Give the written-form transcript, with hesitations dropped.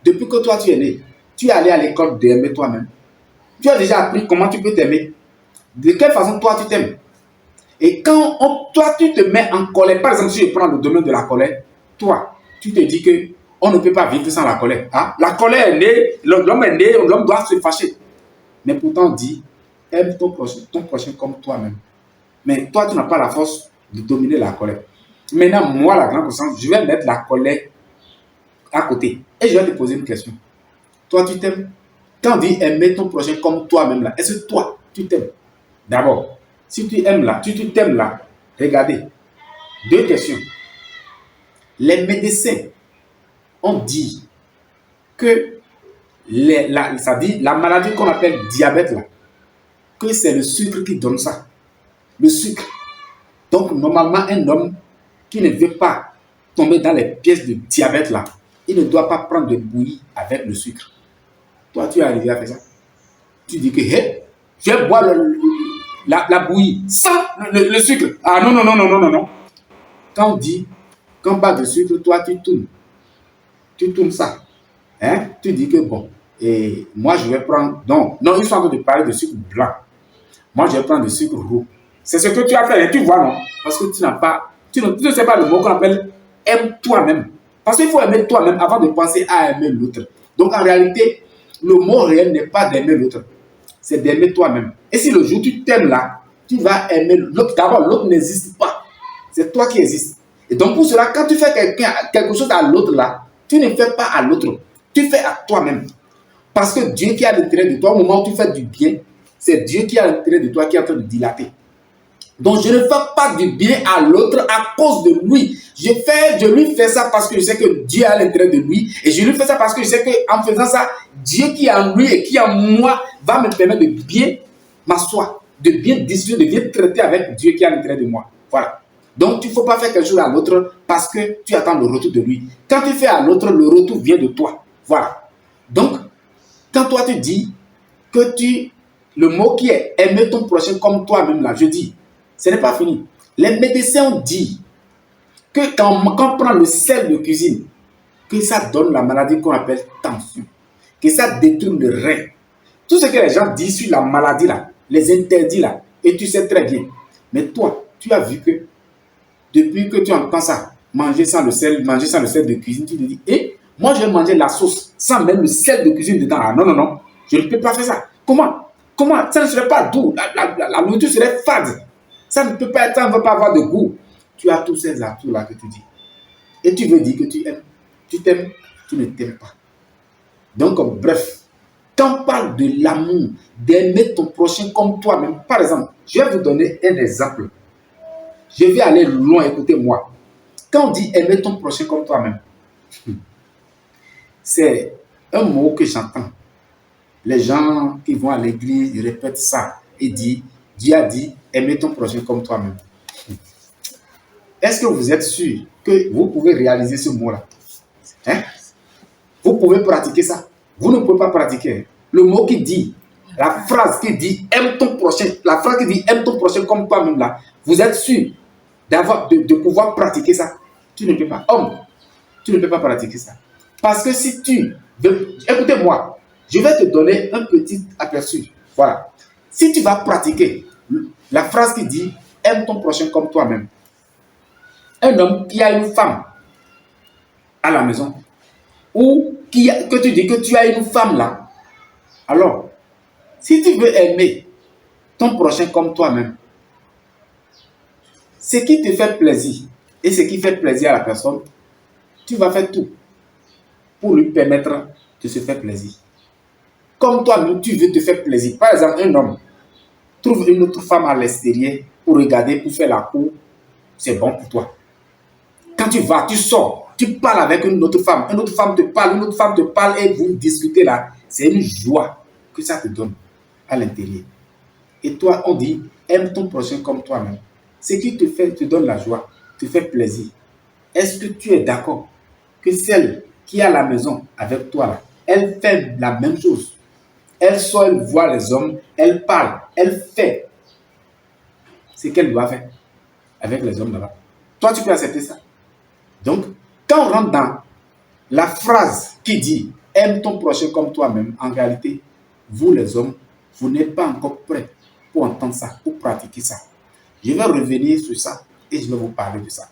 depuis que toi tu es né, tu es allé à l'école d'aimer toi-même. Tu as déjà appris comment tu peux t'aimer. De quelle façon toi tu t'aimes. Et quand toi tu te mets en colère, par exemple si je prends le domaine de la colère, toi tu te dis que on ne peut pas vivre sans la colère. Hein? La colère est née, l'homme est né, l'homme doit se fâcher. Mais pourtant on dit, aime ton prochain comme toi-même. Mais toi tu n'as pas la force de dominer la colère. Maintenant moi la grande conscience, je vais mettre la colère à côté et je vais te poser une question. Toi tu t'aimes? Quand on dit aimer ton prochain comme toi-même là, est-ce que toi tu t'aimes? D'abord, si tu aimes là, tu t'aimes là, regardez, deux questions. Les médecins ont dit que ça dit la maladie qu'on appelle diabète là, que c'est le sucre qui donne ça. Le sucre. Donc normalement un homme qui ne veut pas tomber dans les pièces de diabète là, il ne doit pas prendre de bouillie avec le sucre. Toi tu es arrivé à faire ça. Tu dis que hey, je vais boire la bouillie sans le sucre. Ah non, non, non, non, non, non, non. Quand on dit, quand on parle de sucre, toi tu tournes ça. Hein? Tu dis que bon, et moi je vais prendre, non, ils sont en train de parler de sucre blanc. Moi je vais prendre du sucre roux. C'est ce que tu as fait, et tu vois, non? Parce que tu n'as pas, tu ne sais pas le mot qu'on appelle aime toi-même. Parce qu'il faut aimer toi-même avant de penser à aimer l'autre. Donc en réalité, le mot réel n'est pas d'aimer l'autre, c'est d'aimer toi-même. Et si le jour tu t'aimes là, tu vas aimer l'autre. D'abord, l'autre n'existe pas. C'est toi qui existes. Et donc pour cela, quand tu fais quelque chose à l'autre là, tu ne fais pas à l'autre, tu fais à toi-même. Parce que Dieu qui a l'intérêt de toi, au moment où tu fais du bien, c'est Dieu qui a l'intérêt de toi qui est en train de dilater. Donc je ne fais pas du bien à l'autre à cause de lui. Je lui fais ça parce que je sais que Dieu a l'intérêt de lui. Et je lui fais ça parce que je sais qu'en faisant ça, Dieu qui est en lui et qui est en moi va me permettre de bien m'asseoir, de bien discuter, de bien traiter avec Dieu qui a l'intérêt de moi. Voilà. Donc il ne faut pas faire quelque chose à l'autre parce que tu attends le retour de lui. Quand tu fais à l'autre, le retour vient de toi. Voilà. Donc, quand toi tu dis que le mot qui est aimer ton prochain comme toi-même là, je dis, ce n'est pas fini. Les médecins ont dit que quand on prend le sel de cuisine, que ça donne la maladie qu'on appelle tension, que ça détruit le rein. Tout ce que les gens disent sur la maladie là, les interdits là, et tu sais très bien. Mais toi, tu as vu que depuis que tu entends ça, manger sans le sel de cuisine, tu te dis, moi je vais manger la sauce sans même le sel de cuisine dedans. Ah non, non, non, je ne peux pas faire ça. Comment? Ça ne serait pas doux. La nourriture serait fade. Ça ne peut pas être, ça ne va pas avoir de goût. Tu as tous ces atouts-là que tu dis. Et tu veux dire que tu aimes. Tu t'aimes, tu ne t'aimes pas. Donc, bref, quand on parle de l'amour, d'aimer ton prochain comme toi-même, par exemple, je vais vous donner un exemple. Je vais aller loin, écoutez-moi. Quand on dit aimer ton prochain comme toi-même, c'est un mot que j'entends. Les gens qui vont à l'église, ils répètent ça et disent, Dieu a dit, aimer ton prochain comme toi-même. Est-ce que vous êtes sûr que vous pouvez réaliser ce mot-là? Hein? Vous pouvez pratiquer ça. Vous ne pouvez pas pratiquer. Le mot qui dit, la phrase qui dit aime ton prochain, la phrase qui dit aime ton prochain comme toi-même là, vous êtes sûr de pouvoir pratiquer ça? Tu ne peux pas. Homme, tu ne peux pas pratiquer ça. Parce que si tu veux, écoutez-moi, je vais te donner un petit aperçu. Voilà. Si tu vas pratiquer la phrase qui dit aime ton prochain comme toi-même, un homme qui a une femme à la maison, ou que tu dis que tu as une femme là, alors, si tu veux aimer ton prochain comme toi-même, ce qui te fait plaisir et ce qui fait plaisir à la personne, tu vas faire tout pour lui permettre de se faire plaisir. Comme toi-même, tu veux te faire plaisir. Par exemple, un homme trouve une autre femme à l'extérieur pour regarder, pour faire la cour, c'est bon pour toi. Quand tu vas, tu sors, tu parles avec une autre femme te parle, une autre femme te parle et vous discutez là, c'est une joie que ça te donne à l'intérieur. Et toi, on dit, aime ton prochain comme toi-même. Ce qui te donne la joie, te fait plaisir. Est-ce que tu es d'accord que celle qui est à la maison avec toi là, elle fait la même chose? Elle sort, elle voit les hommes, elle parle, elle fait ce qu'elle doit faire avec les hommes là-bas. Toi, tu peux accepter ça? Donc, quand on rentre dans La phrase qui dit « aime ton prochain comme toi-même », en réalité, vous les hommes, vous n'êtes pas encore prêts pour entendre ça, pour pratiquer ça. Je vais revenir sur ça et je vais vous parler de ça.